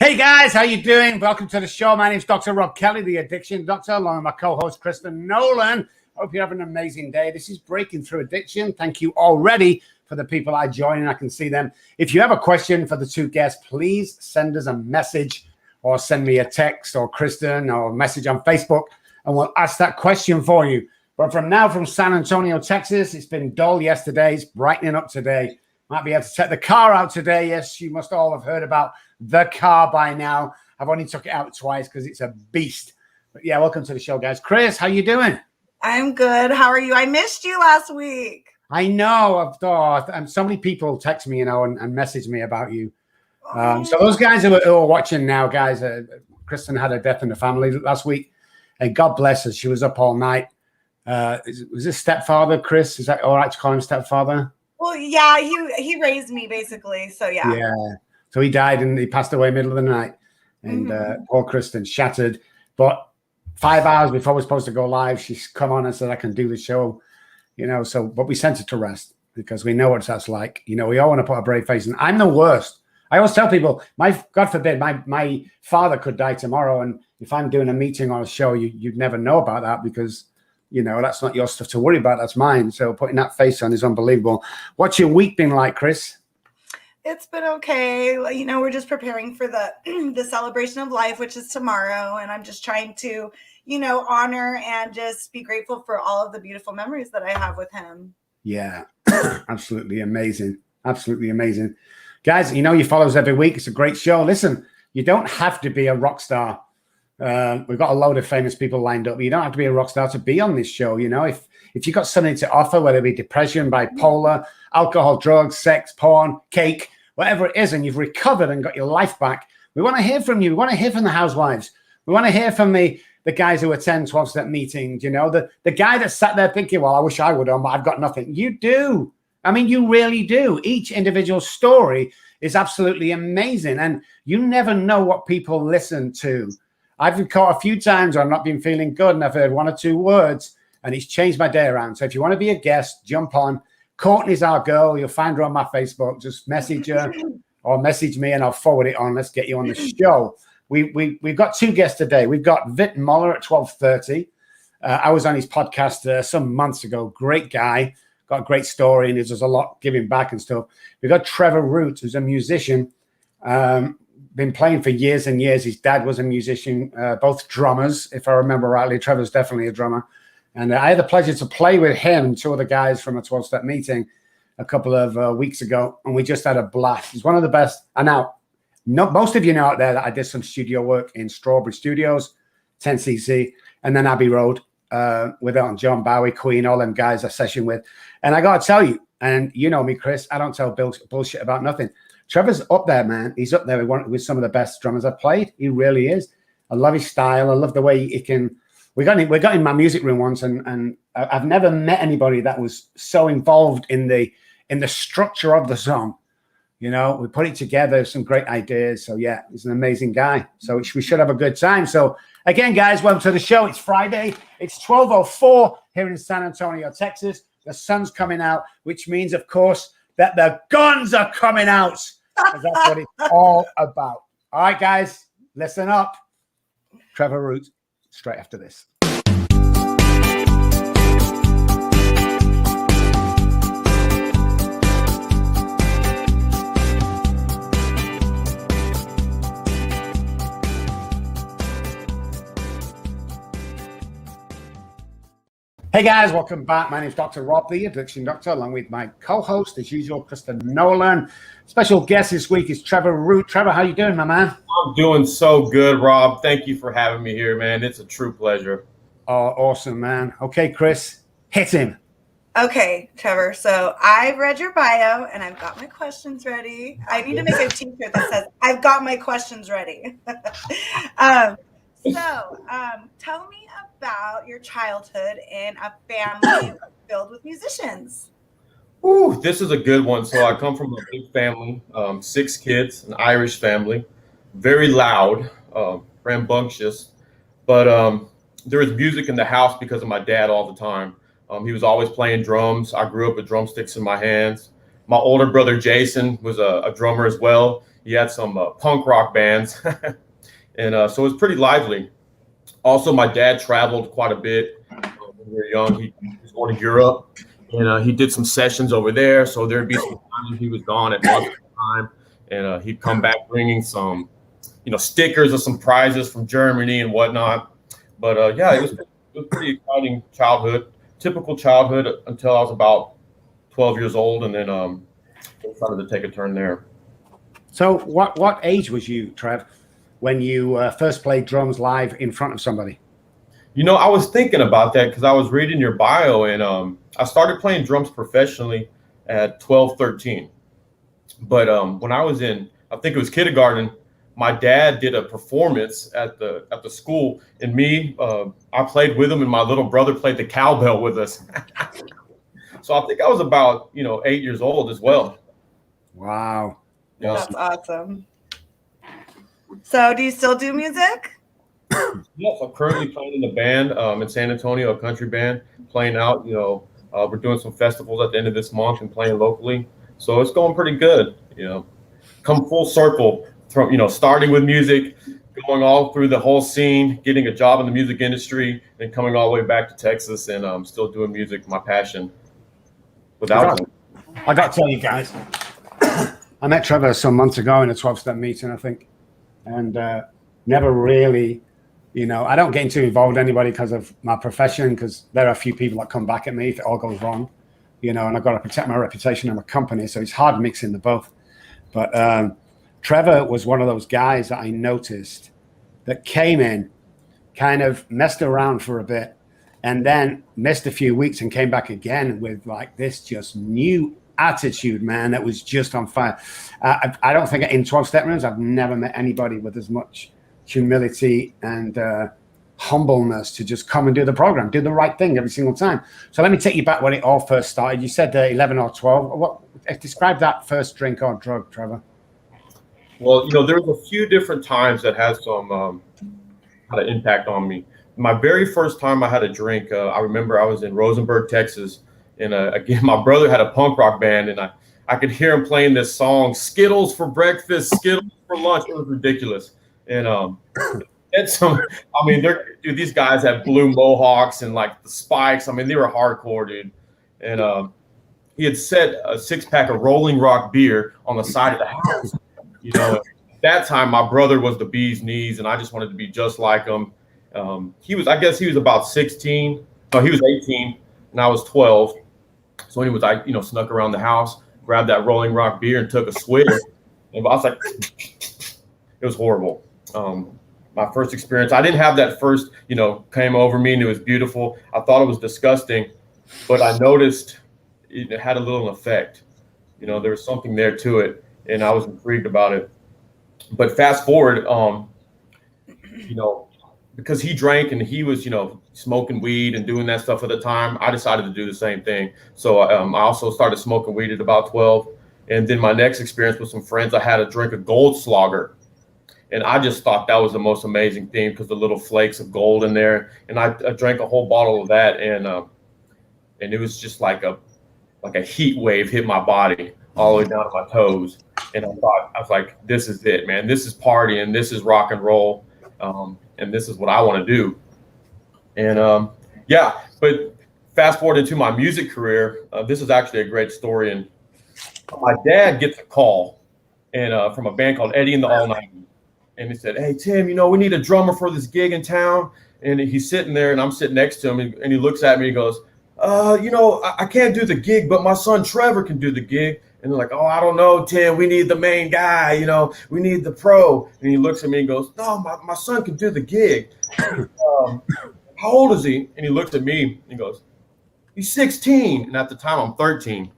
Hey guys, how you doing? Welcome to the show. My name is Dr. Rob Kelly, the Addiction Doctor, along with my co-host Kristen Nolan. Hope you have an amazing day. This is Breaking Through Addiction. Thank you already for the people I join and I can see them. If you have a question for the two guests, please send us a message or send me a text or Kristen or a message on Facebook and we'll ask that question for you. But from San Antonio, Texas, it's been dull yesterday. It's brightening up today. Might be able to take the car out today. Yes, you must all have heard about the car by now. I've only took it out twice because it's a beast. But yeah, welcome to the show, guys. Chris, how you doing? I'm good. How are you? I missed you last week. I know. I've thought, and so many people text me, and message me about you. So those guys who are watching now, guys, Kristen had a death in the family last week, and God bless her. She was up all night. Was this stepfather, Chris? Is that all right to call him stepfather? Well, yeah, he raised me basically. So yeah. Yeah. So he died and he passed away middle of the night. And poor Kristen, shattered. But 5 hours before we're supposed to go live, she's come on and said, I can do the show. But we sent her to rest because we know what that's like. We all want to put a brave face. And I'm the worst. I always tell people, God forbid, my father could die tomorrow. And if I'm doing a meeting or a show, you'd never know about that because that's not your stuff to worry about. That's mine. So putting that face on is unbelievable. What's your week been like, Chris? It's been okay. We're just preparing for the celebration of life, which is tomorrow. And I'm just trying to, honor and just be grateful for all of the beautiful memories that I have with him. Yeah, absolutely amazing. Absolutely amazing. Guys, you follow us every week. It's a great show. Listen, you don't have to be a rock star. We've got a load of famous people lined up. You don't have to be a rock star to be on this show. If you've got something to offer, whether it be depression, bipolar, alcohol, drugs, sex, porn, cake, whatever it is, and you've recovered and got your life back, we want to hear from you. We want to hear from the housewives. We want to hear from the guys who attend 12-step meetings, the guy that sat there thinking, well, I wish I would have, but I've got nothing. You do. I mean, you really do. Each individual story is absolutely amazing. And you never know what people listen to. I've been caught a few times where I've not been feeling good and I've heard one or two words and it's changed my day around. So if you want to be a guest, jump on. Courtney's our girl. You'll find her on my Facebook. Just message her or message me and I'll forward it on. Let's get you on the show. We've got two guests today. We've got Vit Muller at 12:30. I was on his podcast some months ago. Great guy. Got a great story and there's a lot giving back and stuff. We've got Trevor Root, who's a musician. Been playing for years and years. His dad was a musician, both drummers, if I remember rightly. Trevor's definitely a drummer. And I had the pleasure to play with him and two other guys from a 12-step meeting a couple of weeks ago. And we just had a blast. He's one of the best. And now, most of you know out there that I did some studio work in Strawberry Studios, 10cc, and then Abbey Road with John Bowie, Queen, all them guys I session with. And I got to tell you, and you know me, Chris, I don't tell bullshit about nothing. Trevor's up there, man. He's up there with some of the best drummers I've played. He really is. I love his style. I love the way he can. We got in my music room once, and I've never met anybody that was so involved in the structure of the song. We put it together, some great ideas. So yeah, he's an amazing guy. So we should have a good time. So again, guys, welcome to the show. It's Friday. It's 12:04 here in San Antonio, Texas. The sun's coming out, which means, of course, that the guns are coming out. Because that's what it's all about. All right, guys, listen up. Trevor Root, straight after this. Hey guys, welcome back. My name is Dr. Rob, the Addiction Doctor, along with my co-host, as usual, Kristen Nolan. Special guest this week is Trevor Root. Trevor, how you doing, my man? I'm doing so good, Rob. Thank you for having me here, man. It's a true pleasure. Oh, awesome, man. Okay, Chris, hit him. Okay, Trevor. So I've read your bio and I've got my questions ready. I need to make a t-shirt that says, I've got my questions ready. Tell me about your childhood in a family filled with musicians. Ooh, this is a good one. So I come from a big family, 6 kids, an Irish family, very loud, rambunctious, but there was music in the house because of my dad all the time. He was always playing drums. I grew up with drumsticks in my hands. My older brother, Jason, was a drummer as well. He had some punk rock bands, and so it was pretty lively. Also, my dad traveled quite a bit when we were young. He was going to Europe, and he did some sessions over there. So there'd be some times he was gone at month time, and he'd come back bringing some, stickers or some prizes from Germany and whatnot. But yeah, it was pretty exciting childhood, typical childhood until I was about 12 years old, and then it started to take a turn there. So what age was you, Trev, when you first played drums live in front of somebody? I was thinking about that because I was reading your bio, and I started playing drums professionally at 12, 13. But when I was in, I think it was kindergarten, my dad did a performance at the school, and I played with him, and my little brother played the cowbell with us. So I think I was about 8 years old as well. Wow. That's awesome. So do you still do music? Yes, I'm currently playing in a band in San Antonio, a country band, playing out. We're doing some festivals at the end of this month and playing locally. So it's going pretty good. Come full circle from starting with music, going all through the whole scene, getting a job in the music industry, and coming all the way back to Texas, and still doing music, my passion. I got to tell you guys, I met Trevor some months ago in a 12-step meeting, I think, and never really, I don't get too involved with anybody because of my profession, because there are a few people that come back at me if it all goes wrong, and I've got to protect my reputation and my company, so it's hard mixing the both. But Trevor was one of those guys that I noticed that came in, kind of messed around for a bit, and then missed a few weeks and came back again with like this just new attitude, man, that was just on fire. I don't think in 12-step rooms, I've never met anybody with as much humility and humbleness to just come and do the program, do the right thing every single time. So let me take you back when it all first started. You said 11 or 12. Describe that first drink or drug, Trevor. Well, there was a few different times that had some had an impact on me. My very first time I had a drink, I remember I was in Rosenberg, Texas, and again, my brother had a punk rock band, and I could hear him playing this song, Skittles for breakfast, Skittles for lunch. It was ridiculous. And these guys had blue mohawks and like the spikes. They were hardcore, dude. And he had set a 6-pack of Rolling Rock beer on the side of the house. At that time, my brother was the bee's knees, and I just wanted to be just like him. He was about 16. No, he was 18, and I was 12. So anyways, I snuck around the house, grabbed that Rolling Rock beer, and took a swig. And I was like, it was horrible. My first experience, I didn't have that first, came over me, and it was beautiful. I thought it was disgusting, but I noticed it had a little effect. There was something there to it, and I was intrigued about it. But fast forward, because he drank and he was, smoking weed and doing that stuff at the time, I decided to do the same thing. So I also started smoking weed at about 12. And then my next experience with some friends, I had a drink of Goldschlager. And I just thought that was the most amazing thing because the little flakes of gold in there. And I drank a whole bottle of that, and it was just like a heat wave hit my body all the way down to my toes. And I was like, this is it, man. This is partying. This is rock and roll. And this is what I want to do. And but fast forward into my music career, this is actually a great story. And my dad gets a call from a band called Eddie and the All Nighters. And he said, hey, Tim, we need a drummer for this gig in town. And he's sitting there, and I'm sitting next to him, and he looks at me and he goes, I can't do the gig, but my son Trevor can do the gig. And they're like, oh, I don't know, Tim, we need the main guy, we need the pro. And he looks at me and goes, no, my son can do the gig. How old is he? And he looks at me and he goes, he's 16. And at the time, I'm 13.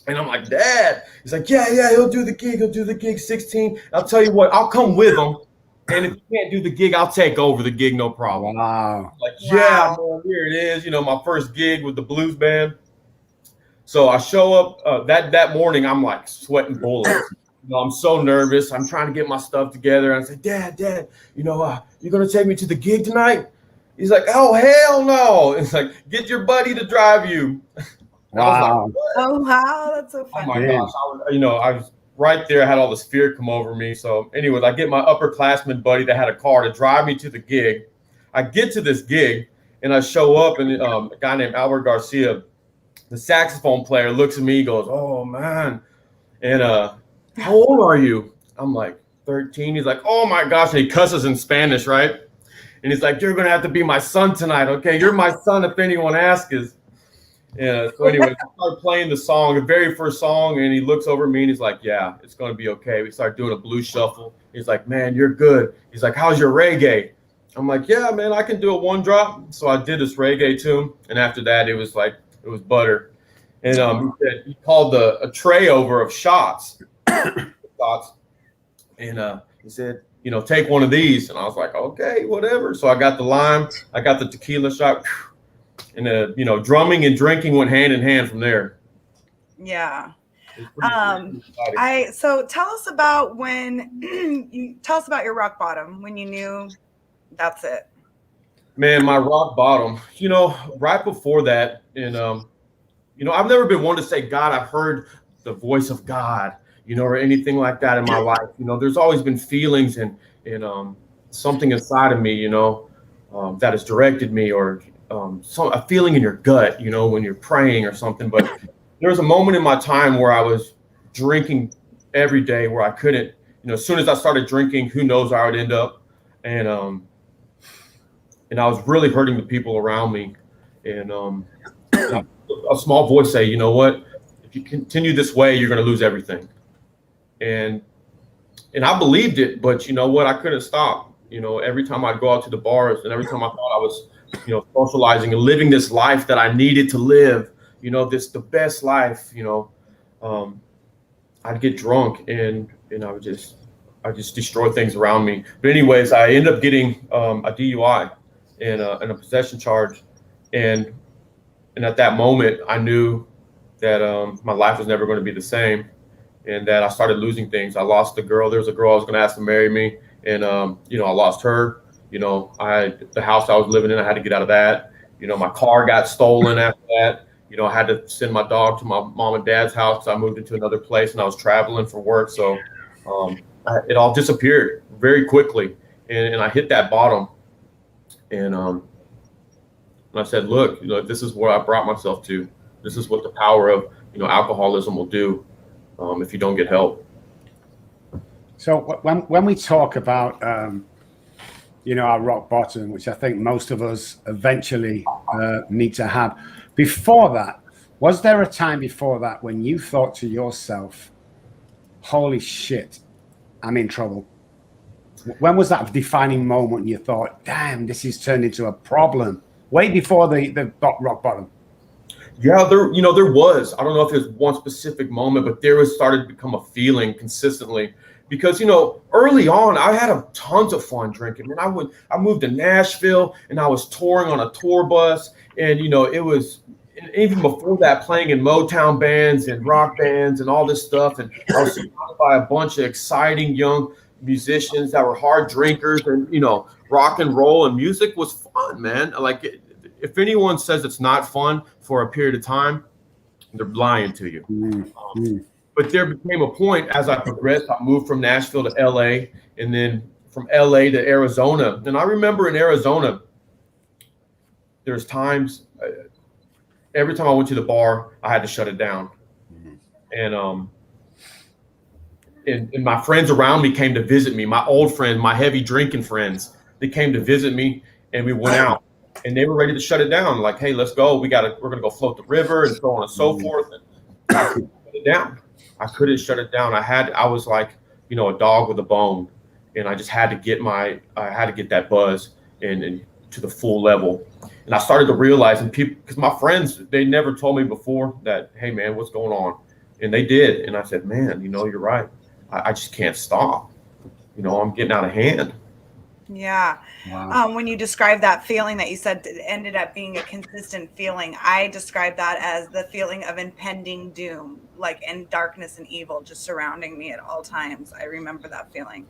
And I'm like, Dad. He's like, yeah, he'll do the gig, 16. I'll tell you what, I'll come with him. And if you can't do the gig, I'll take over the gig, no problem. Wow. Like, yeah, man, here it is. My first gig with the blues band. So I show up that morning. I'm like sweating bullets. I'm so nervous. I'm trying to get my stuff together. And I say, Dad, you're going to take me to the gig tonight? He's like, oh, hell no. It's like, get your buddy to drive you. Wow. Oh, wow. That's so funny. Oh, my gosh. right there, I had all this fear come over me. So anyways, I get my upperclassman buddy that had a car to drive me to the gig. I get to this gig and I show up, and a guy named Albert Garcia, the saxophone player, looks at me, goes, "Oh man," and "How old are you?" I'm like, 13. He's like, "Oh my gosh," and he cusses in Spanish, right? And he's like, "You're gonna have to be my son tonight, okay? You're my son if anyone asks." Yeah. So anyway, I started playing the song, the very first song, and he looks over at me and he's like, "Yeah, it's gonna be okay." We start doing a blues shuffle. He's like, "Man, you're good." He's like, "How's your reggae?" I'm like, "Yeah, man, I can do a one drop." So I did this reggae tune, and after that, it was butter. And he called a tray over of shots, and he said, "Take one of these." And I was like, "Okay, whatever." So I got the lime, I got the tequila shot. And drumming and drinking went hand in hand from there. Yeah. So tell us about tell us about your rock bottom, when you knew that's it. Man, my rock bottom, right before that, and I've never been one to say, "God, I've heard the voice of God," or anything like that in my life. There's always been feelings and something inside of me, that has directed me, or a feeling in your gut, when you're praying or something. But there was a moment in my time where I was drinking every day, where I couldn't, as soon as I started drinking, who knows where I would end up. And I was really hurting the people around me. And a small voice say, "You know what? If you continue this way, you're going to lose everything." And I believed it, but you know what? I couldn't stop. Every time I'd go out to the bars, and every time I thought I was socializing and living this life that I needed to live, the best life, I'd get drunk and I would just destroy things around me. But anyways, I ended up getting a DUI and a possession charge. And at that moment, I knew that my life was never going to be the same, and that I started losing things. I lost the girl. There was a girl I was going to ask to marry me, and I lost her. The house I was living in, I had to get out of that. My car got stolen after that. I had to send my dog to my mom and dad's house because I moved into another place and I was traveling for work. So it all disappeared very quickly. And I hit that bottom. And I said, "Look, this is where I brought myself to. This is what the power of, alcoholism will do if you don't get help." So when we talk about our rock bottom, which I think most of us eventually need to have. Before that, was there a time before that when you thought to yourself, "Holy shit, I'm in trouble"? When was that defining moment you thought, "Damn, this has turned into a problem"? Way before the rock bottom. Yeah, there was. I don't know if there's one specific moment, but there was started to become a feeling consistently. Because, early on, I had tons of fun drinking. And I moved to Nashville and I was touring on a tour bus. And, it was, even before that, playing in Motown bands and rock bands and all this stuff. And I was surrounded by a bunch of exciting young musicians that were hard drinkers. And, rock and roll and music was fun, man. Like, if anyone says it's not fun for a period of time, they're lying to you. But there became a point as I progressed. I moved from Nashville to LA, and then from LA to Arizona. And I remember in Arizona, there's times, every time I went to the bar, I had to shut it down. And my friends around me came to visit me. My old friends, my heavy drinking friends, they came to visit me, and we went out. And they were ready to shut it down. Like, "Hey, let's go. We're gonna go float the river," and so on and so forth. And I couldn't shut it down. I couldn't shut it down. I was like, a dog with a bone, and I just had to get that buzz and to the full level. And I started to realize, and people, because my friends, they never told me before that, "Hey man, what's going on?" And they did. And I said, "Man, you're right. I just can't stop. I'm getting out of hand." Yeah. Wow. When you describe that feeling that you said ended up being a consistent feeling, I describe that as the feeling of impending doom, and darkness and evil just surrounding me at all times. I remember that feeling.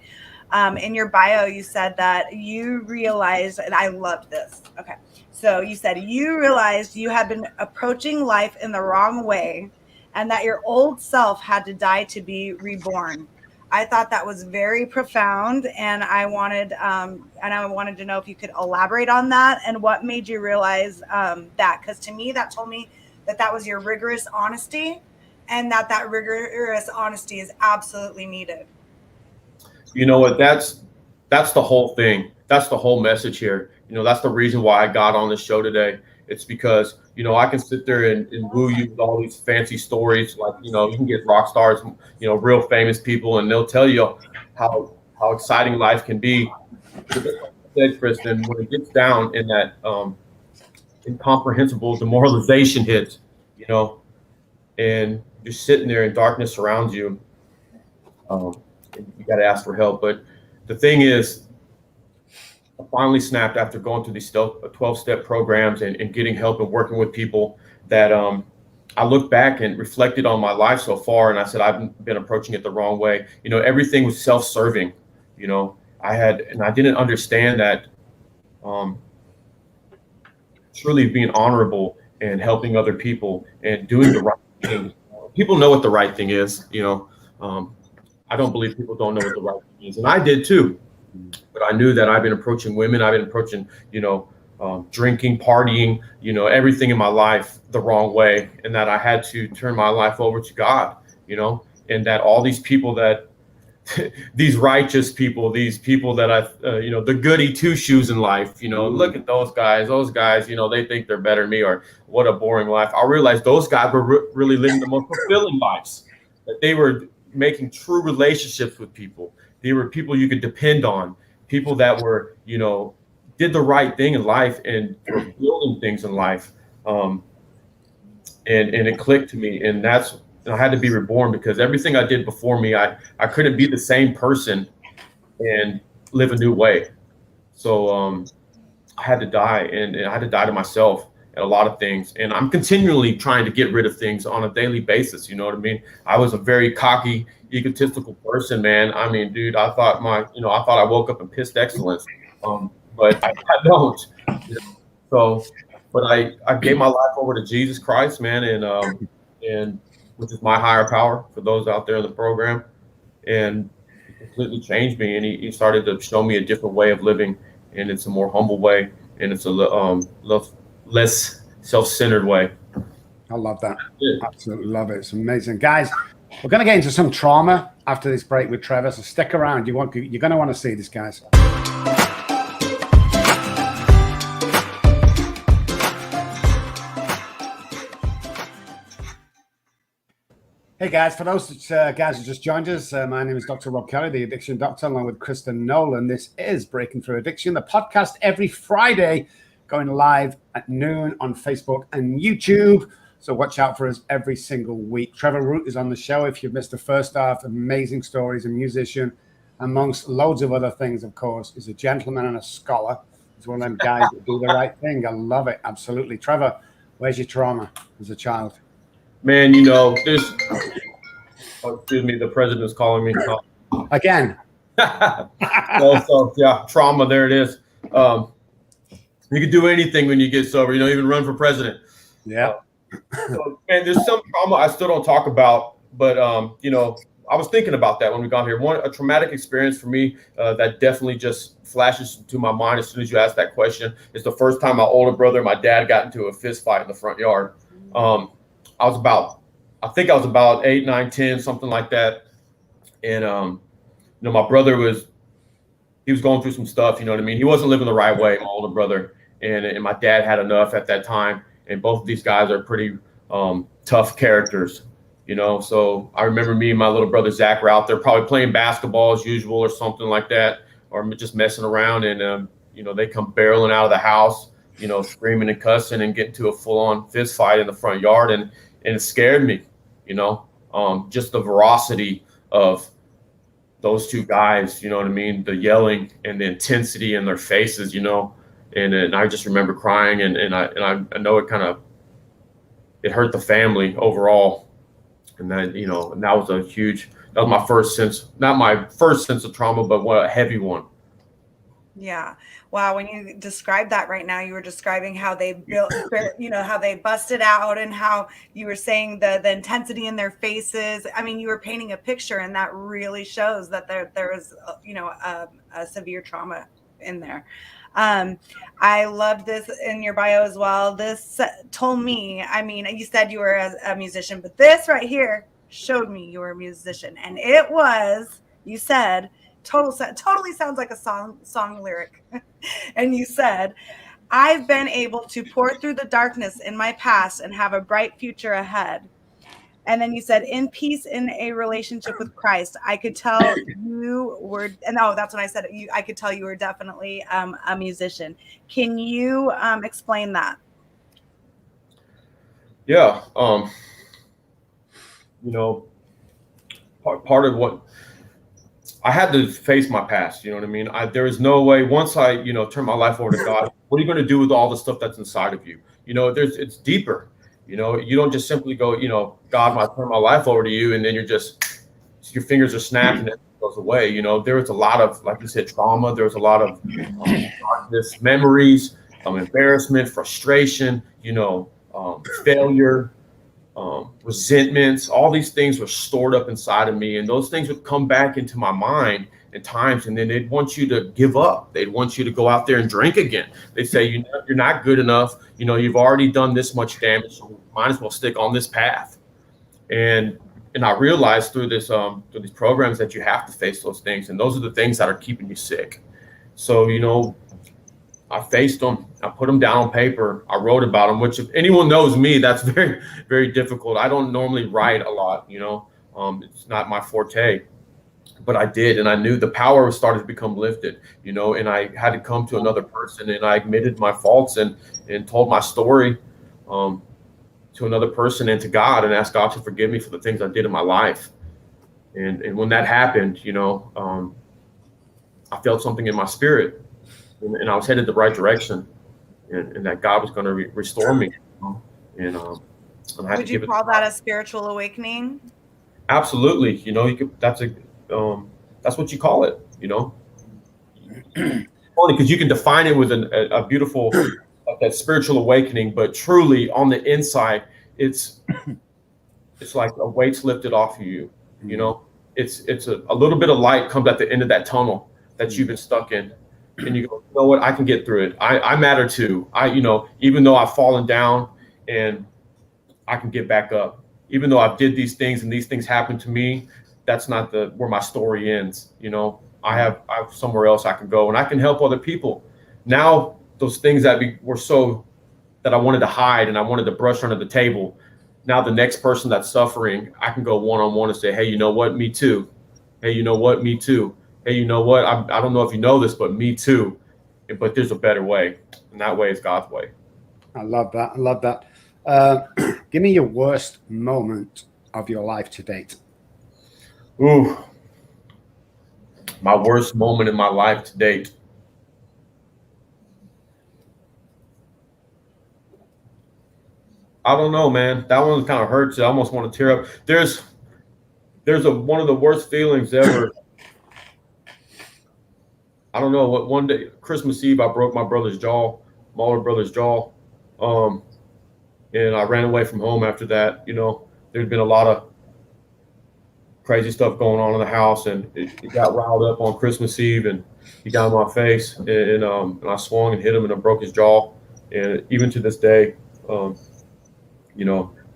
In your bio, you said that you realized, and I loved this. Okay. So you said you realized you had been approaching life in the wrong way and that your old self had to die to be reborn. I thought that was very profound, and I wanted to know if you could elaborate on that and what made you realize that. Because to me, that told me that was your rigorous honesty, and that rigorous honesty is absolutely needed. You know what? That's the whole thing. That's the whole message here. You know, that's the reason why I got on this show today. It's because, you know, I can sit there and woo you with all these fancy stories. Like, you know, you can get rock stars, you know, real famous people, and they'll tell you how exciting life can be. But like you said, Kristen, when it gets down in that incomprehensible demoralization hits, you know, and you're sitting there and darkness surrounds you, you got to ask for help. But the thing is, I finally snapped after going through these 12-step programs and getting help and working with people that I looked back and reflected on my life so far, and I said, I've been approaching it the wrong way. You know, everything was self-serving. You know, I didn't understand that truly being honorable and helping other people and doing the right thing. People know what the right thing is, you know. I don't believe people don't know what the right thing is, and I did too. But I knew that I've been approaching women, I've been approaching, you know, drinking, partying, you know, everything in my life the wrong way, and that I had to turn my life over to God, you know, and that all these people that, these righteous people, these people that you know, the goody two shoes in life, you know, look at those guys, you know, they think they're better than me, or what a boring life. I realized those guys were really living the most fulfilling lives, that they were making true relationships with people. They were people you could depend on, people that were, you know, did the right thing in life and were building things in life. And it clicked to me, and I had to be reborn, because everything I did before me, I couldn't be the same person and live a new way. So I had to die, and I had to die to myself at a lot of things. And I'm continually trying to get rid of things on a daily basis. You know what I mean? I was a very cocky, egotistical person, man. I mean, dude, I thought I woke up and pissed excellence, but I don't. You know? So, but I gave my life over to Jesus Christ, man, and which is my higher power for those out there in the program, and it completely changed me. And he started to show me a different way of living, and it's a more humble way, and it's a less self-centered way. I love that. Absolutely love it. It's amazing. Guys, we're going to get into some trauma after this break with Trevor, so stick around. You're going to want to see this, guys. Hey guys, for those guys who just joined us, my name is Dr. Rob Kelly, the Addiction Doctor, along with Kristen Nolan. This is Breaking Through Addiction, the podcast every Friday, going live at noon on Facebook and YouTube. So watch out for us every single week. Trevor Root is on the show. If you've missed the first half, amazing stories, a musician, amongst loads of other things, of course. He's a gentleman and a scholar. He's one of them guys that do the right thing. I love it. Absolutely. Trevor, where's your trauma as a child? Man, you know, excuse me, the president's calling me. Again. So, yeah, trauma, there it is. You can do anything when you get sober. You don't even run for president. Yeah. So, and there's some trauma I still don't talk about, but, you know, I was thinking about that when we got here. A traumatic experience for me that definitely just flashes to my mind as soon as you ask that question is the first time my older brother and my dad got into a fist fight in the front yard. I think I was about 8, 9, 10, something like that. And, you know, my brother was going through some stuff, you know what I mean? He wasn't living the right way, my older brother. And my dad had enough at that time. And both of these guys are pretty tough characters, you know? So I remember me and my little brother, Zach, were out there probably playing basketball as usual or something like that, or just messing around. And, you know, they come barreling out of the house, you know, screaming and cussing and getting to a full-on fist fight in the front yard. And it scared me, you know, just the ferocity of those two guys, you know what I mean? The yelling and the intensity in their faces, you know, and I just remember crying and I know it hurt the family overall. And then, you know, and that was my first sense, not my first sense of trauma, but what a heavy one. Yeah. Wow. When you described that right now, you were describing how they built, how they busted out and how you were saying the intensity in their faces. I mean, you were painting a picture, and that really shows that there was, a severe trauma in there. Um, I loved this in your bio as well. This told me, I mean, you said you were a musician, but this right here showed me you were a musician. And it was, you said, totally sounds like a song lyric. And you said, I've been able to pour through the darkness in my past and have a bright future ahead. And then you said, in peace in a relationship with Christ. I could tell you were, and oh, that's when I said I could tell you were definitely a musician. Can you explain that? Yeah. Part of what I had to face my past, you know what I mean? There is no way once I, turn my life over to God, what are you going to do with all the stuff that's inside of you? It's deeper. You don't just simply go, God, I turn my life over to you, and then your fingers are snapped and it goes away. There was a lot of, like you said, trauma. There was a lot of darkness, memories, embarrassment, frustration, failure, resentments. All these things were stored up inside of me, and those things would come back into my mind at times, and then they'd want you to give up. They'd want you to go out there and drink again. They say, you're not good enough. You've already done this much damage, so might as well stick on this path. And I realized through these programs that you have to face those things, and those are the things that are keeping you sick. So I faced them. I put them down on paper. I wrote about them, which if anyone knows me, that's very, very difficult. I don't normally write a lot, it's not my forte, but I did. And I knew the power started to become lifted, and I had to come to another person, and I admitted my faults and told my story to another person and to God, and asked God to forgive me for the things I did in my life. And when that happened, I felt something in my spirit. And I was headed the right direction, and that God was going to restore me. And I had Would to you give call that a spiritual awakening? Absolutely. That's what you call it. Only because you can define it with a beautiful that spiritual awakening, but truly on the inside, it's like a weight's lifted off of you. It's a little bit of light comes at the end of that tunnel that you've been stuck in. And you go, you know what? I can get through it. I matter too. Even though I've fallen down, and I can get back up. Even though I've did these things and these things happened to me, that's not where my story ends. I have somewhere else I can go, and I can help other people. Now those things that I wanted to hide and I wanted to brush under the table. Now the next person that's suffering, I can go one-on-one and say, hey, you know what? Me too. Hey, you know what? Me too. Hey, you know what? I don't know if you know this, but me too. But there's a better way, and that way is God's way. I love that. Give me your worst moment of your life to date. Ooh, my worst moment in my life to date. I don't know, man. That one kind of hurts. I almost want to tear up. There's one of the worst feelings ever. I don't know what one day, Christmas Eve, I broke my older brother's jaw. And I ran away from home after that. There'd been a lot of crazy stuff going on in the house, and it got riled up on Christmas Eve, and he got in my face, and I swung and hit him, and I broke his jaw. And even to this day,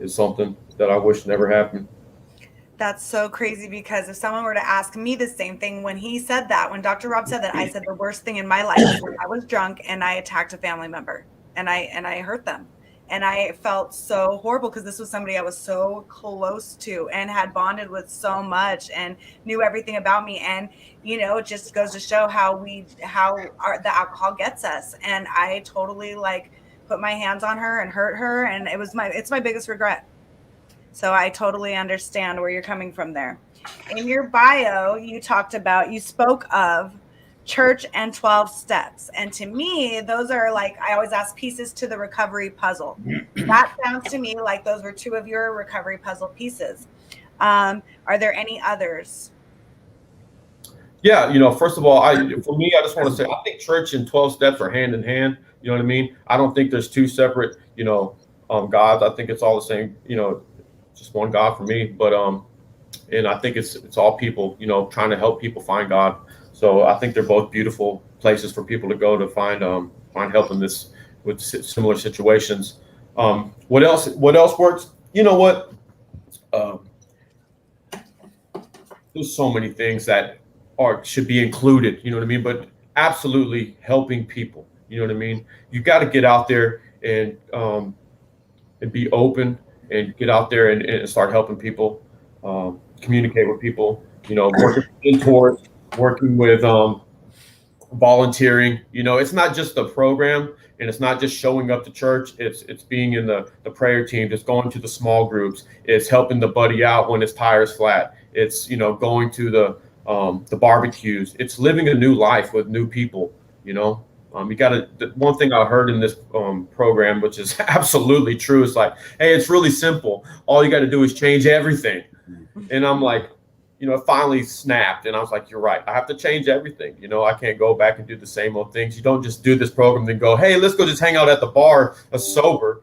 is something that I wish never happened. That's so crazy, because if someone were to ask me the same thing when he said that, when Dr. Rob said that, I said the worst thing in my life was when I was drunk and I attacked a family member and I hurt them. And I felt so horrible, because this was somebody I was so close to and had bonded with so much and knew everything about me. And, it just goes to show how the alcohol gets us. And I totally put my hands on her and hurt her. And it's my biggest regret. So I totally understand where you're coming from there. In your bio, you spoke of church and 12 steps. And to me, those are I always ask, pieces to the recovery puzzle. That sounds to me like those were two of your recovery puzzle pieces. Are there any others? Yeah, first of all, for me, I just want to say I think church and 12 steps are hand in hand. You know what I mean? I don't think there's two separate, gods. I think it's all the same, just one God for me. But and I think it's all people, trying to help people find God. So I think they're both beautiful places for people to go to find help in this with similar situations. What else? What else works? You know what? Um, there's so many things that should be included. You know what I mean? But absolutely helping people. You know what I mean? You got to get out there and be open and get out there and start helping people, communicate with people. Working with mentors, working with volunteering. It's not just the program and it's not just showing up to church. It's being in the prayer team. It's going to the small groups. It's helping the buddy out when his tire's flat. It's going to the barbecues. It's living a new life with new people. You got to. One thing I heard in this program, which is absolutely true, is like, hey, it's really simple. All you got to do is change everything. And I'm like, it finally snapped. And I was like, you're right. I have to change everything. I can't go back and do the same old things. You don't just do this program and then go, hey, let's go just hang out at the bar sober.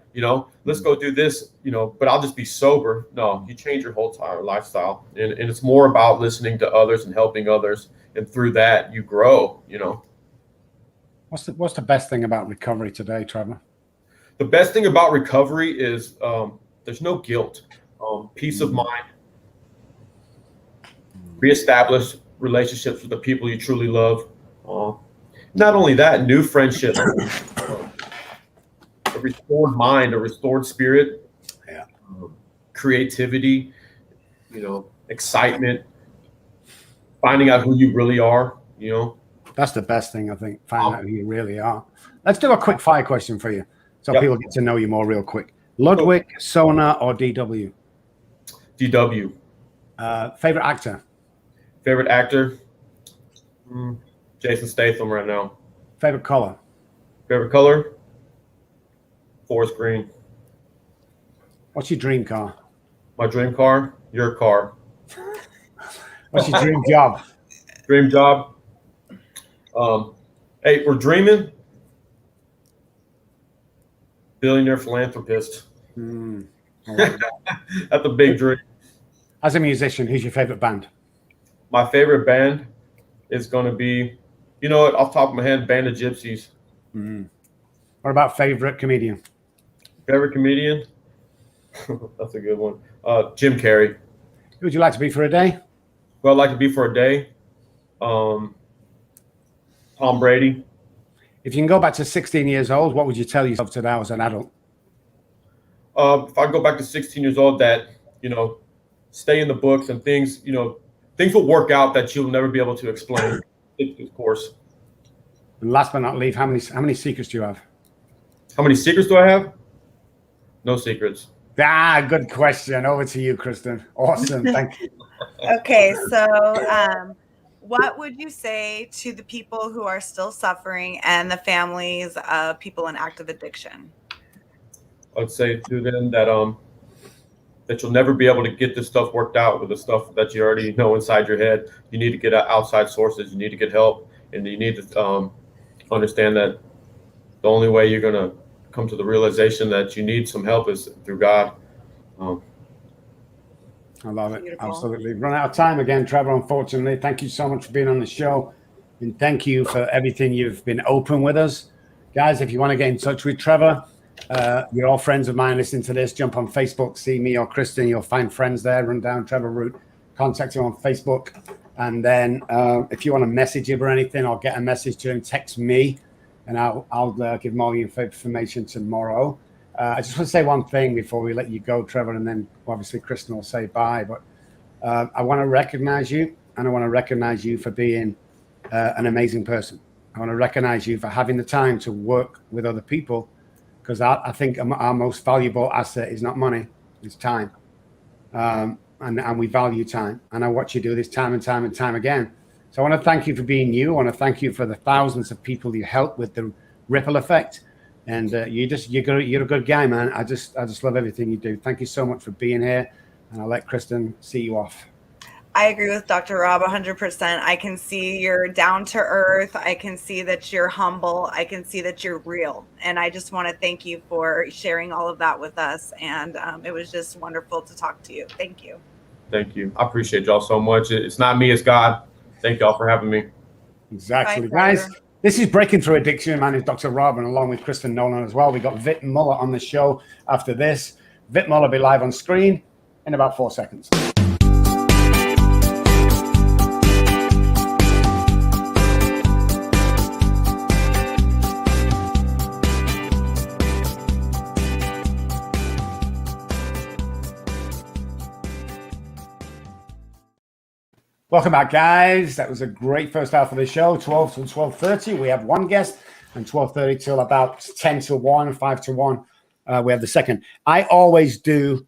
Let's go do this, but I'll just be sober. No, you change your whole entire lifestyle. And it's more about listening to others and helping others. And through that, you grow, What's the best thing about recovery today, Trevor? The best thing about recovery is there's no guilt, peace of mind, reestablish relationships with the people you truly love. Not only that, new friendships, a restored mind, a restored spirit, creativity, excitement, finding out who you really are, That's the best thing, I think, find out who you really are. Let's do a quick fire question for you so people get to know you more real quick. Ludwig, Sona, or DW? DW. Favorite actor? Favorite actor? Jason Statham right now. Favorite color? Favorite color? Forest green. What's your dream car? My dream car? Your car. What's your dream job? Dream job? Hey, we're dreaming. Billionaire philanthropist. That's a big dream. As a musician, who's your favorite band? My favorite band is going to be, off the top of my head, Band of Gypsies. What about favorite comedian? Favorite comedian? That's a good one. Jim Carrey. Who would you like to be for a day? Who I'd like to be for a day? Tom Brady. If you can go back to 16 years old, what would you tell yourself today as an adult? If I go back to 16 years old, that, stay in the books and things, things will work out that you'll never be able to explain, of course. And last but not least, how many secrets do you have? How many secrets do I have? No secrets. Good question. Over to you, Kristen. Awesome. Thank you. Okay, so what would you say to the people who are still suffering and the families of people in active addiction? I'd say to them that that you'll never be able to get this stuff worked out with the stuff that you already know inside your head. You need to get outside sources. You need to get help, and you need to understand that the only way you're going to come to the realization that you need some help is through God. I love it. Beautiful. Absolutely. Run out of time again, Trevor, unfortunately. Thank you so much for being on the show. And thank you for everything you've been open with us. Guys, if you want to get in touch with Trevor, you're all friends of mine listening to this. Jump on Facebook, see me or Kristen. You'll find friends there. Run down Trevor Root. Contact him on Facebook. And then if you want to message him or anything, I'll get a message to him. Text me, and I'll give him all the information tomorrow. I just want to say one thing before we let you go, Trevor, and then obviously Kristen will say bye. But I want to recognize you, and I want to recognize you for being an amazing person. I want to recognize you for having the time to work with other people, because I think our most valuable asset is not money, it's time. And we value time. And I watch you do this time and time and time again. So I want to thank you for being you. I want to thank you for the thousands of people you help with the ripple effect. And you're a good guy, man. I just love everything you do. Thank you so much for being here. And I'll let Kristen see you off. I agree with Dr. Rob 100%. I can see you're down to earth. I can see that you're humble. I can see that you're real. And I just want to thank you for sharing all of that with us. And it was just wonderful to talk to you. Thank you. Thank you. I appreciate y'all so much. It's not me, it's God. Thank y'all for having me. Exactly. Bye, Guys, Carter. this is Breaking Through Addiction. My name is Dr. Rob, and along with Kristen Nolan as well, we got Vit Muller on the show after this. Vit Muller will be live on screen in about 4 seconds. Welcome back, guys. That was a great first half of the show, 12 to 12:30. We have one guest, and 12:30 till about 10 to 1, 5 to 1. We have the second. I always do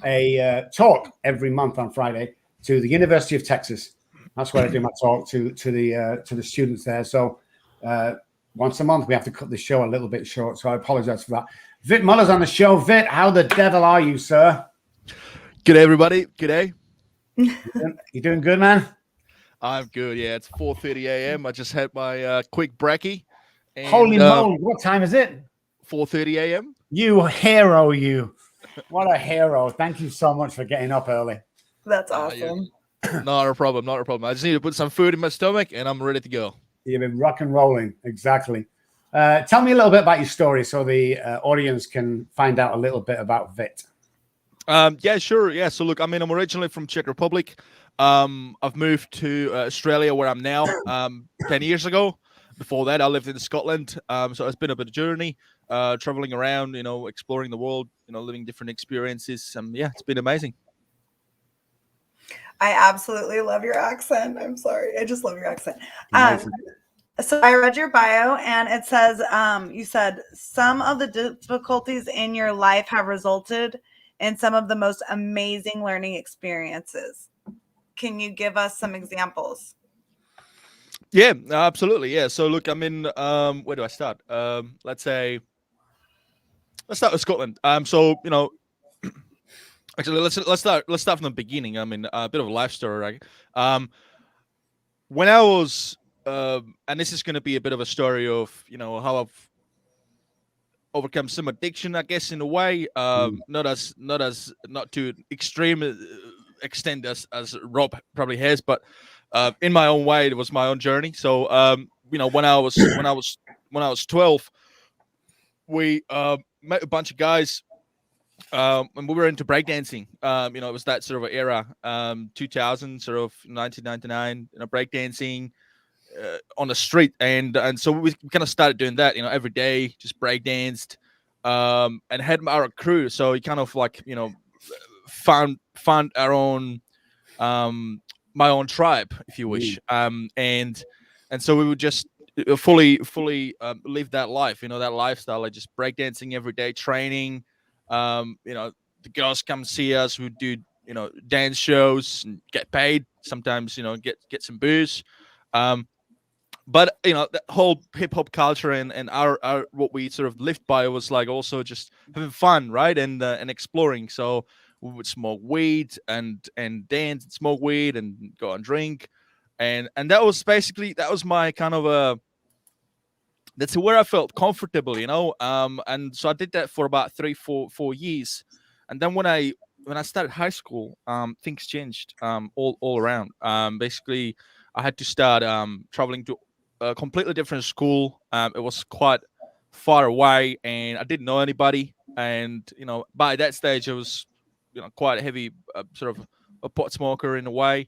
a talk every month on Friday to the University of Texas. That's where I do my talk to the students there. So once a month, we have to cut the show a little bit short. So I apologize for that. Vit Muller's on the show. Vit, how the devil are you, sir? Good day, everybody. Good day. You doing good, man? I'm good. Yeah, it's 4:30 a.m. I just had my quick brekkie. And, Holy moly! What time is it? 4:30 a.m. You hero, you. What a hero. Thank you so much for getting up early. That's awesome. Not a problem. Not a problem. I just need to put some food in my stomach, and I'm ready to go. You've been rock and rolling. Exactly. Tell me a little bit about your story so the audience can find out a little bit about Vit. Yeah, sure. Yeah. So look, I mean, I'm originally from Czech Republic. I've moved to Australia, where I'm now 10 years ago. Before that, I lived in Scotland. So it's been a bit of a journey, traveling around, exploring the world, living different experiences. Yeah, it's been amazing. I absolutely love your accent. I'm sorry. I just love your accent. Amazing. So I read your bio, and it says you said some of the difficulties in your life have resulted in some of the most amazing learning experiences. Can you give us some examples? Yeah, absolutely. Yeah. So look, I'm in. Where do I start? Let's start with Scotland. So actually, let's start from the beginning. I mean, a bit of a life story, right? When I was, and this is going to be a bit of a story of how I've overcome some addiction, I guess, in a way. Not to extreme extent as Rob probably has, but in my own way, it was my own journey. So when I was 12, we met a bunch of guys, and we were into breakdancing. It was that sort of era, 2000, sort of 1999, breakdancing on the street, and so we kind of started doing that, every day, just breakdanced, and had our crew. So we kind of found our own, my own tribe, if you wish, and so we would just fully live that life, that lifestyle, like just breakdancing every day, training. The girls come see us. We do dance shows and get paid. Sometimes get some booze. But the whole hip hop culture and our what we sort of lived by was like also just having fun, right? And exploring. So we would smoke weed and dance and smoke weed and go and drink, and that was my kind of that's where I felt comfortable, and so I did that for about 4 years, and then when I started high school, things changed all around. Basically, I had to start traveling to a completely different school. It was quite far away, and I didn't know anybody. And by that stage, I was quite a heavy sort of a pot smoker in a way.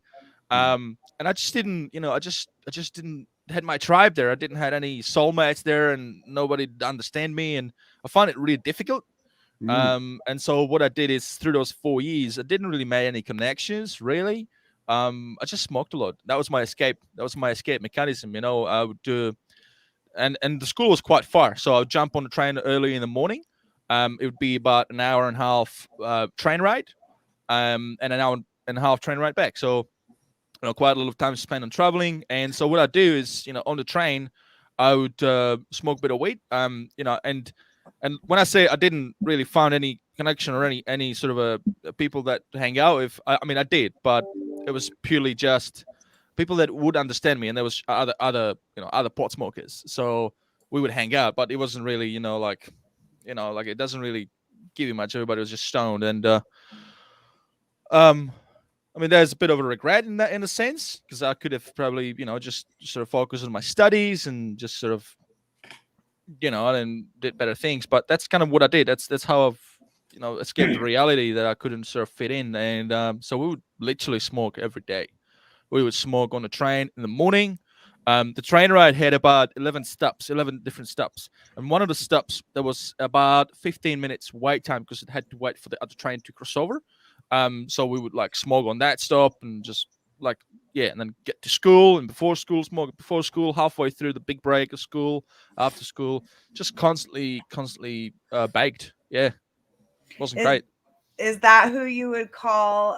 And I just didn't, I just didn't had my tribe there. I didn't have any soulmates there, and nobody to understand me, and I found it really difficult. And so what I did is, through those 4 years, I didn't really make any connections, really. I just smoked a lot. That was my escape. That was my escape mechanism. I would do, and the school was quite far, so I would jump on the train early in the morning. It would be about an hour and a half train ride, and an hour and a half train ride back. So, quite a lot of time spent on traveling. And so what I do is, on the train, I would smoke a bit of weed. And when I say I didn't really find any connection or any sort of people that to hang out with, I mean, I did, but it was purely just people that would understand me, and there was other pot smokers. So we would hang out, but it wasn't really like it doesn't really give you much. Everybody was just stoned, and I mean, there's a bit of a regret in that, in a sense, because I could have probably, just sort of focused on my studies and just sort of, and did better things. But that's kind of what I did. That's how I've, escaped the reality that I couldn't sort of fit in. And so we would literally smoke every day. We would smoke on the train in the morning. The train ride had about 11 different stops. And one of the stops, there was about 15 minutes wait time because it had to wait for the other train to cross over. So we would like smoke on that stop and just and then get to school, and before school, smoke before school, halfway through the big break of school, after school, just constantly baked. Yeah, wasn't great. Is that who you would call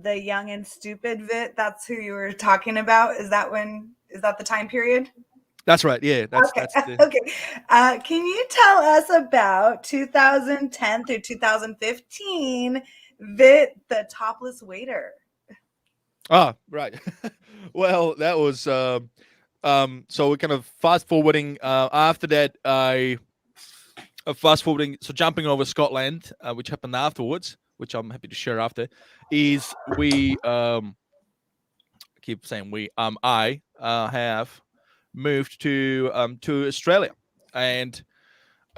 the young and stupid Vit? That's who you were talking about. Is that the time period? That's right. Yeah. That's okay. the... Okay. Can you tell us about 2010 through 2015? Vit, the topless waiter. Ah, right. Well, that was so we're kind of fast forwarding. After that, so jumping over Scotland, which happened afterwards, which I'm happy to share after, is I have moved to Australia, and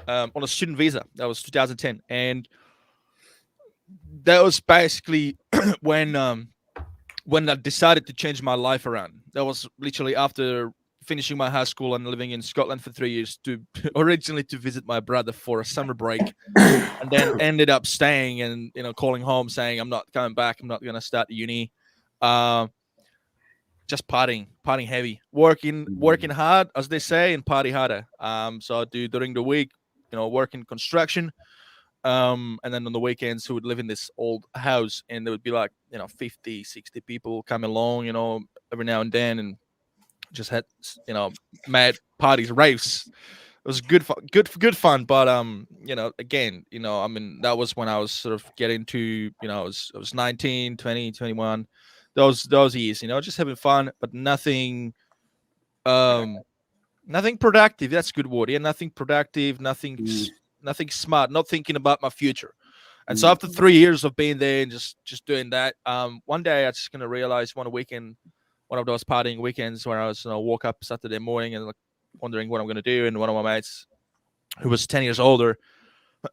on a student visa. That was 2010, and that was basically when I decided to change my life around. That was literally after finishing my high school and living in Scotland for 3 years, originally to visit my brother for a summer break, and then ended up staying and calling home saying I'm not coming back. I'm not going to start uni. Just partying heavy, working hard, as they say, and party harder. So I do during the week, work in construction. And then on the weekends, who would live in this old house, and there would be like 50, 60 people come along, every now and then, and just had mad parties, raves. It was good fun, but again, I mean, that was when I was sort of getting to, I was 19, 20, 21, those years, just having fun, but nothing productive. That's a good word. Yeah, nothing productive, nothing smart, not thinking about my future. And so after 3 years of being there and just doing that, one day I just gonna realize one of those partying weekends where I was woke up Saturday morning and wondering what I'm gonna do, and one of my mates who was 10 years older,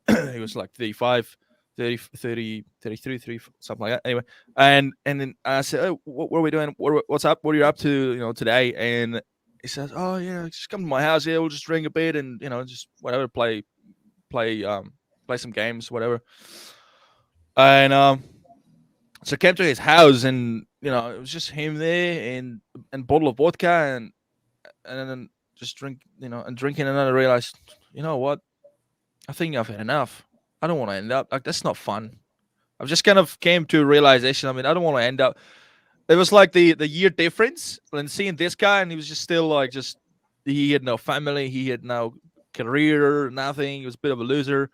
he was like 35, 30, 30, 33, 30, something like that. Anyway, and then I said, "Oh, what are we doing? What's up? What are you up to, today?" And he says, "Oh, yeah, just come to my house. Yeah, we'll just drink a bit and just whatever, play some games, whatever." And so I came to his house, and it was just him there and a bottle of vodka, and then just drinking, and then I realized, what? I think I've had enough. I don't want to end up like that's not fun. I've just kind of came to a realization. I mean, I don't want to end up. It was like the year difference, and seeing this guy, and he was just still he had no family, he had no career, nothing. He was a bit of a loser.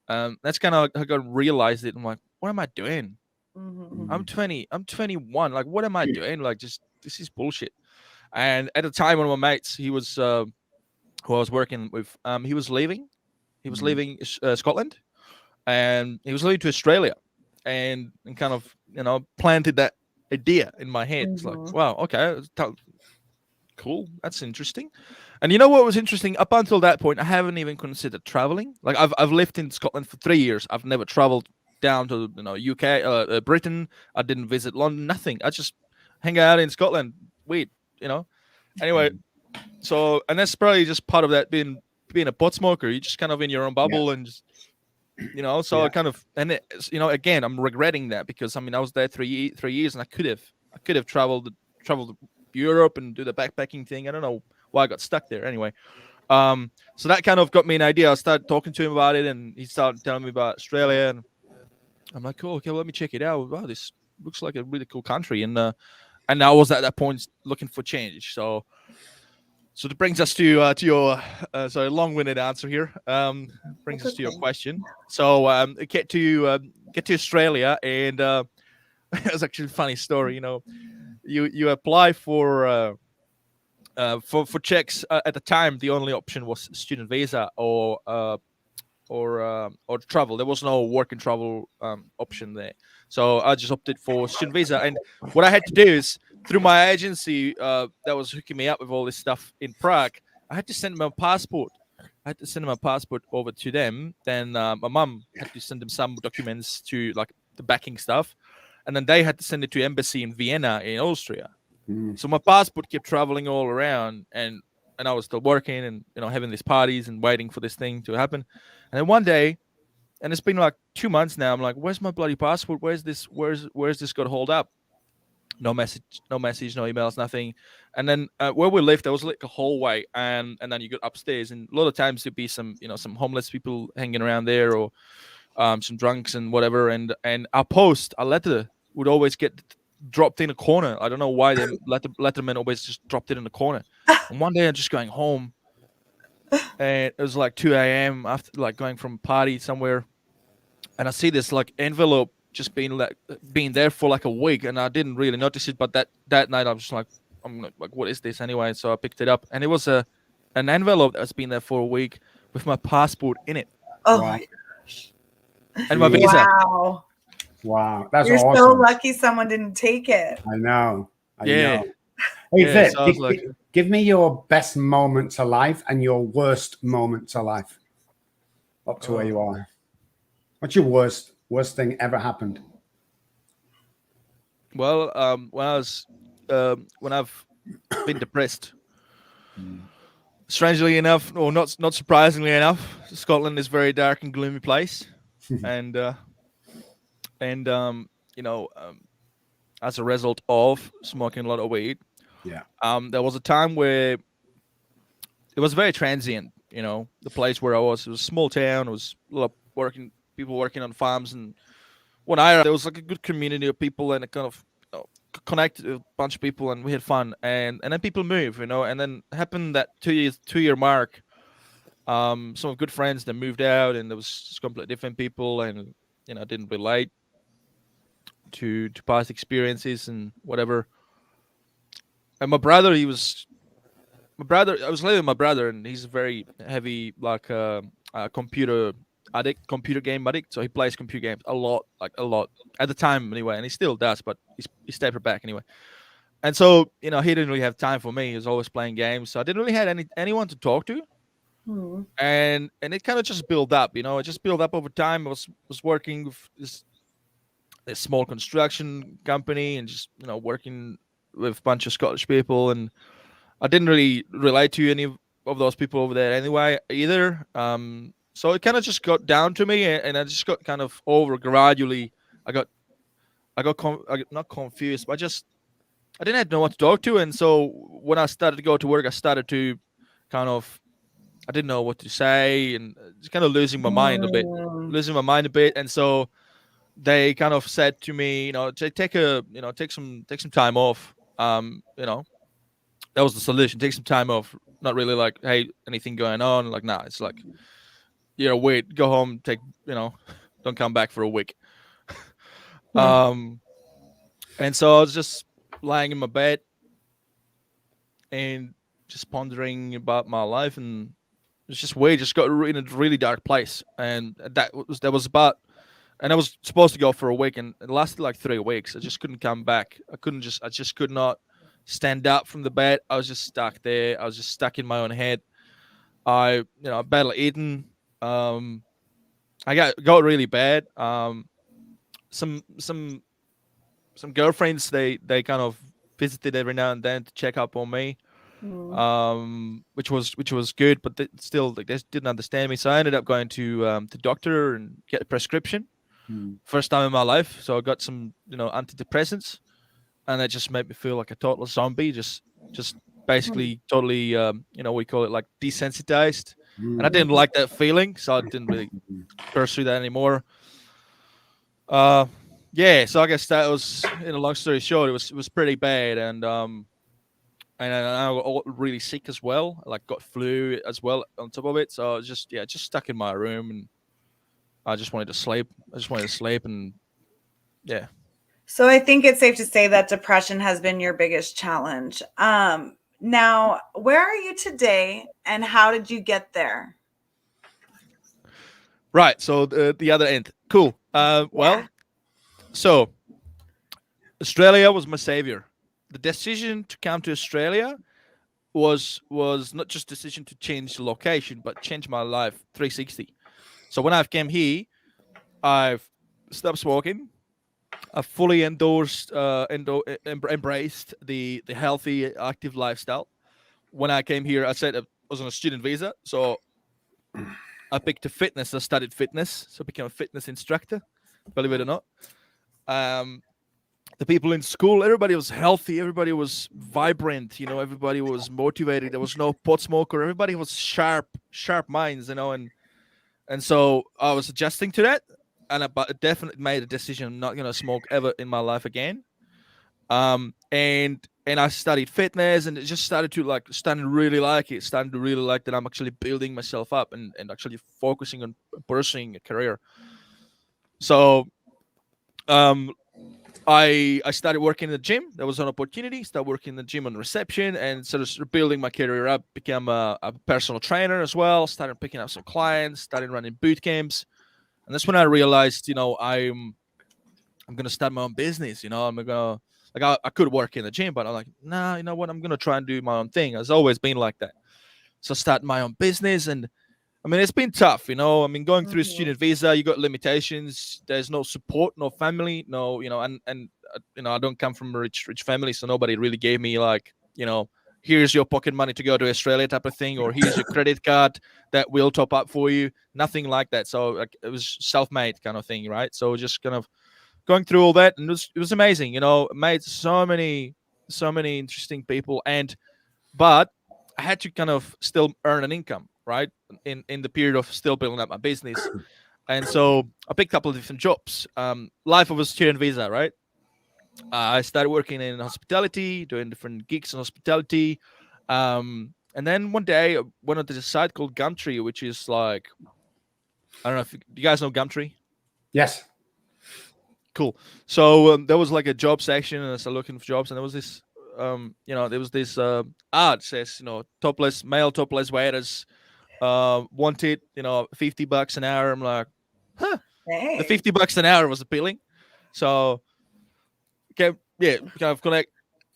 That's kind of how I realized it. I'm like, what am I doing? Mm-hmm. I'm 20. I'm 21. Like, what am I doing? Like, just this is bullshit. And at the time, one of my mates, he was who I was working with. He was leaving. He was leaving Scotland, and he was leaving to Australia, and kind of planted that idea in my head. It's like, wow, okay, cool, that's interesting. And what was interesting up until that point, I haven't even considered traveling. Like I've lived in Scotland for 3 years. I've never traveled down to UK, Britain. I didn't visit London. Nothing. I just hang out in Scotland. Weird, Anyway, so and that's probably just part of that being a pot smoker. You're just kind of in your own bubble and just So I kind of again, I'm regretting that because I mean I was there 3 years and I could have traveled Europe and do the backpacking thing. I don't know why I got stuck there anyway. So that kind of got me an idea. I started talking to him about it, and he started telling me about Australia, and I'm like, cool, okay, well, let me check it out. Wow, this looks like a really cool country, and I was at that point looking for change. So that brings us to your sorry, long-winded answer here. Brings us to your question. So get to Australia, and it was actually a funny story. You know, you apply for checks at the time. The only option was student visa or travel. There was no work and travel option there. So I just opted for student visa. And what I had to do is through my agency that was hooking me up with all this stuff in Prague, I had to send them a passport. I had to send my passport over to them. Then my mum had to send them some documents to like the backing stuff, and then they had to send it to embassy in Vienna in Austria. So my passport kept traveling all around, and I was still working and having these parties and waiting for this thing to happen. And then one day, and it's been like 2 months now, I'm like, where's my bloody passport? Where's this got hold up? No message, no emails, nothing. And then where we lived, there was like a hallway, and then you got upstairs, and a lot of times there'd be some some homeless people hanging around there, or some drunks and whatever. And our letter would always get dropped in a corner. I don't know why the letterman always just dropped it in the corner. And one day I'm just going home, and it was like 2 a.m. after like going from a party somewhere, and I see this like envelope just being there for like a week, and I didn't really notice it. But that night I was just like, I'm like, what is this anyway? So I picked it up, and it was an envelope that's been there for a week with my passport in it. Oh Wow. my gosh. And my visa. Wow, that's You're awesome. so lucky someone didn't take it. I know. Yeah. Know. Hey, Yeah, Vic, so I was like- give me your best moment to life and your worst moment to life. Up to where you are. What's your worst thing ever happened? Well, when I've been depressed, strangely enough, or not surprisingly enough, Scotland is a very dark and gloomy place, and as a result of smoking a lot of weed, there was a time where it was very transient. The place where I was, it was a small town. It was a lot of people working on farms, and when I arrived, there was like a good community of people, and it kind of connected with a bunch of people, and we had fun. And then people move, and then happened that 2-year mark. Some good friends that moved out, and there was just completely different people, and didn't relate to past experiences and whatever. And I was living with my brother, and he's a very heavy computer game addict. So he plays computer games a lot at the time anyway, and he still does, but he's stepped back anyway. And so he didn't really have time for me. He was always playing games, so I didn't really have anyone to talk to. And it kind of just built up. It just built up over time. I was working with this small construction company, and just working with a bunch of Scottish people, and I didn't really relate to any of those people over there anyway either. So it kind of just got down to me, and I just got kind of gradually. I got not confused, but I didn't know what to talk to. And so when I started to go to work, I started to I didn't know what to say, and just kind of losing my mind a bit. And so they kind of said to me, take some time off. That was the solution. Take some time off. Not really like, hey, anything going on? Like, nah, it's like, wait, go home, don't come back for a week. And so I was just lying in my bed and just pondering about my life, and it's just weird. Just got in a really dark place, and that was about. And I was supposed to go for a week, and it lasted like 3 weeks. I just couldn't come back. I just could not stand up from the bed. I was just stuck there. I was just stuck in my own head. I barely eaten. I got really bad. Some girlfriends, they kind of visited every now and then to check up on me, which was good, but they didn't understand me. So I ended up going to the doctor and get a prescription. First time in my life. So I got some antidepressants, and that just made me feel like a total zombie. Just basically totally we call it like desensitized, and I didn't like that feeling, so I didn't really pursue that anymore. So I guess that was, in a long story short, it was pretty bad, and I got really sick as well. Like got flu as well on top of it. So I was just stuck in my room, and I just wanted to sleep. And yeah. So I think it's safe to say that depression has been your biggest challenge. Now, where are you today and how did you get there? Right. So the other end. Cool. Well, so Australia was my savior. The decision to come to Australia was not just decision to change the location, but change my life 360. So when I came here, I've stopped smoking. I fully embraced the healthy, active lifestyle. When I came here, I said I was on a student visa, so I picked a fitness. I studied fitness, so I became a fitness instructor. Believe it or not, the people in school, everybody was healthy, everybody was vibrant. You know, everybody was motivated. There was no pot smoker. Everybody was sharp minds. You know, and so I was adjusting to that. And I definitely made a decision I'm not gonna smoke ever in my life again. And I studied fitness, and it just started to really like it. Starting to really like that I'm actually building myself up and actually focusing on pursuing a career. So, I started working in the gym. There was an opportunity. Started working in the gym on reception, and sort of building my career up. Became a personal trainer as well. Started picking up some clients. Started running boot camps. And that's when I realized, you know, I'm gonna start my own business. You know, I'm gonna I could work in the gym, but I'm like, nah, you know what? I'm gonna try and do my own thing. It's always been like that. So start my own business, and I mean, it's been tough. You know, I mean, going through a student visa, you got limitations. There's no support, no family, no, you know, and you know, I don't come from a rich family, so nobody really gave me like, you know, here's your pocket money to go to Australia type of thing, or here's your credit card that will top up for you. Nothing like that. So like, it was self-made kind of thing, right? So just kind of going through all that, and it was amazing. You know, made so many interesting people, but I had to kind of still earn an income, right? In the period of still building up my business, and so I picked up a couple of different jobs. Life of a student visa, right? I started working in hospitality, doing different gigs in hospitality. And then one day I went onto this site called Gumtree, which is like, I don't know if you guys know Gumtree. Yes. Cool. So there was like a job section, and I started looking for jobs, and there was this, you know, there was this ad says, you know, male topless waiters wanted, you know, $50 an hour. I'm like, huh. Hey. The $50 an hour was appealing. So okay, yeah, kind of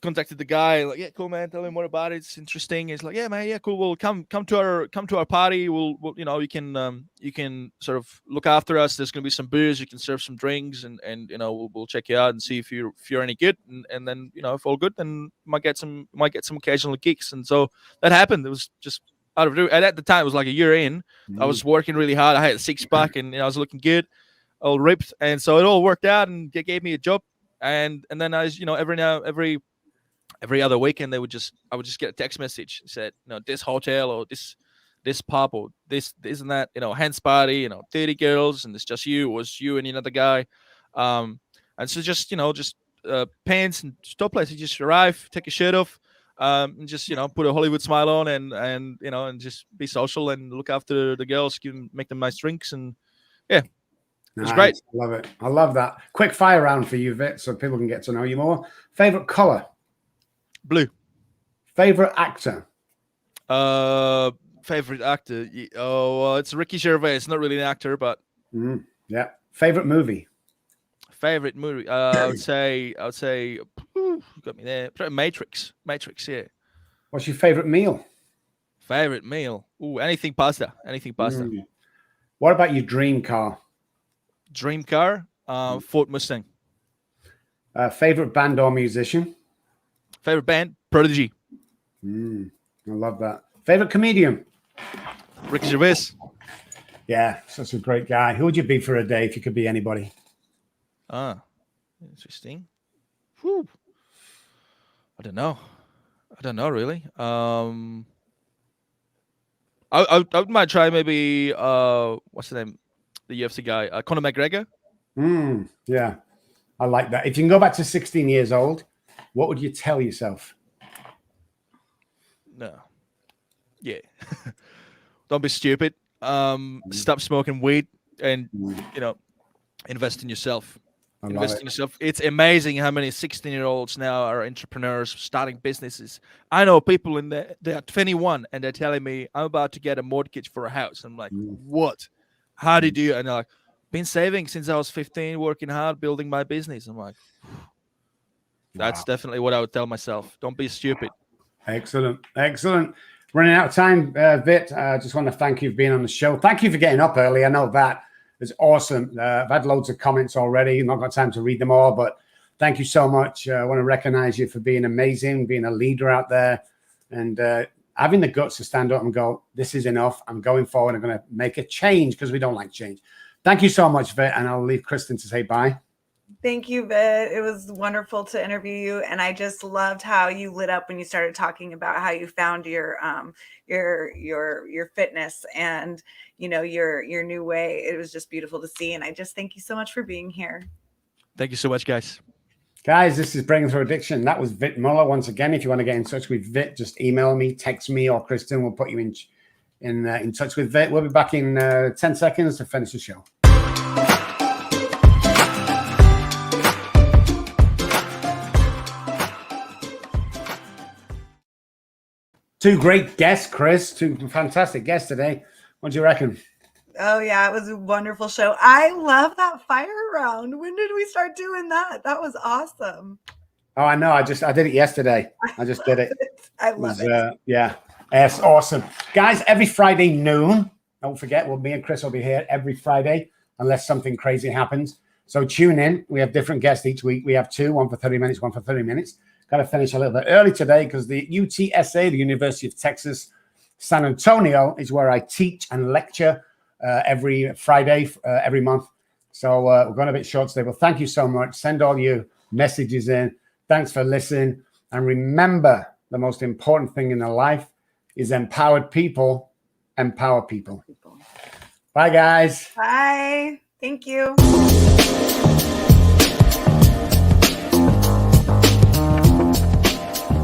contacted the guy, like, yeah, cool, man, tell him what about it. It's interesting. He's like, yeah, man, yeah, cool. Well, come to our party. We'll you know, you can sort of look after us. There's gonna be some booze. You can serve some drinks, and you know, we'll check you out and see if you're any good. And then, you know, if all good, then might get some occasional gigs. And so that happened. It was just out of and at the time it was like a year in. I was working really hard. I had a 6-pack, and you know, I was looking good, all ripped, and so it all worked out, and they gave me a job. And then I was, you know, every other weekend I would just get a text message that said, you know, this hotel or this pub or this and that, you know, hands party, you know, 30 girls, and it's just you, or it's you and another guy. And so just, you know, pants and topless. You just arrive, take your shirt off, and just, you know, put a Hollywood smile on, and you know, and just be social and look after the girls, make them nice drinks, and yeah. It's great. I love it. I love that. Quick fire round for you, Vit, so people can get to know you more. Favorite color? Blue. Favorite actor? Favorite actor? Oh, it's Ricky Gervais. It's not really an actor, but yeah. Favorite movie? Favorite movie? I would say. You got me there. Matrix. Yeah. What's your favorite meal? Favorite meal? Ooh, anything pasta. What about your dream car? Dream car? Ford Mustang. Favorite band or musician? Favorite band? Prodigy. I love that. Favorite comedian? Ricky Gervais. Yeah, such a great guy. Who would you be for a day if you could be anybody? Interesting. Whew. I don't know really. I might try maybe what's the name? The UFC guy, Conor McGregor. Yeah, I like that. If you can go back to 16 years old, what would you tell yourself? No. Yeah. Don't be stupid. Stop smoking weed, and you know, invest in yourself. I love invest it. in yourself. It's amazing how many 16-year-olds now are entrepreneurs starting businesses. I know people they're 21 and they're telling me I'm about to get a mortgage for a house. I'm like, what? How did you? And they're like, been saving since I was 15, working hard, building my business. I'm like, that's Wow. definitely what I would tell myself. Don't be stupid. Excellent. Excellent. Running out of time, Vit. I just want to thank you for being on the show. Thank you for getting up early. I know that is awesome. I've had loads of comments already. Not got time to read them all, but thank you so much. I want to recognize you for being amazing, being a leader out there, and having the guts to stand up and go, this is enough. I'm going forward. I'm going to make a change because we don't like change. Thank you so much, Vit. And I'll leave Kristen to say bye. Thank you, Vit. It was wonderful to interview you, and I just loved how you lit up when you started talking about how you found your fitness and your new way. It was just beautiful to see, and I just thank you so much for being here. Thank you so much, guys. Guys, this is Breaking Through Addiction. That was Vit Muller. Once again, if you want to get in touch with Vit, just email me, text me, or Kristen. We'll put you in touch with Vit. We'll be back in 10 seconds to finish the show. Two great guests, Chris. Two fantastic guests today. What do you reckon? Oh yeah, it was a wonderful show. I love that fire round. When did we start doing that? That was awesome. Oh, I know. I did it yesterday. I just did it. I love it. Yeah, it's awesome. Guys, every Friday noon, don't forget, me and Chris will be here every Friday unless something crazy happens. So tune in. We have different guests each week. We have two, one for 30 minutes, one for 30 minutes. Got to finish a little bit early today because the UTSA, the University of Texas, San Antonio, is where I teach and lecture every Friday, every month. So we're going a bit short today, but thank you so much. Send all your messages in. Thanks for listening. And remember, the most important thing in the life is empowered people empower people. Bye, guys. Bye. Thank you.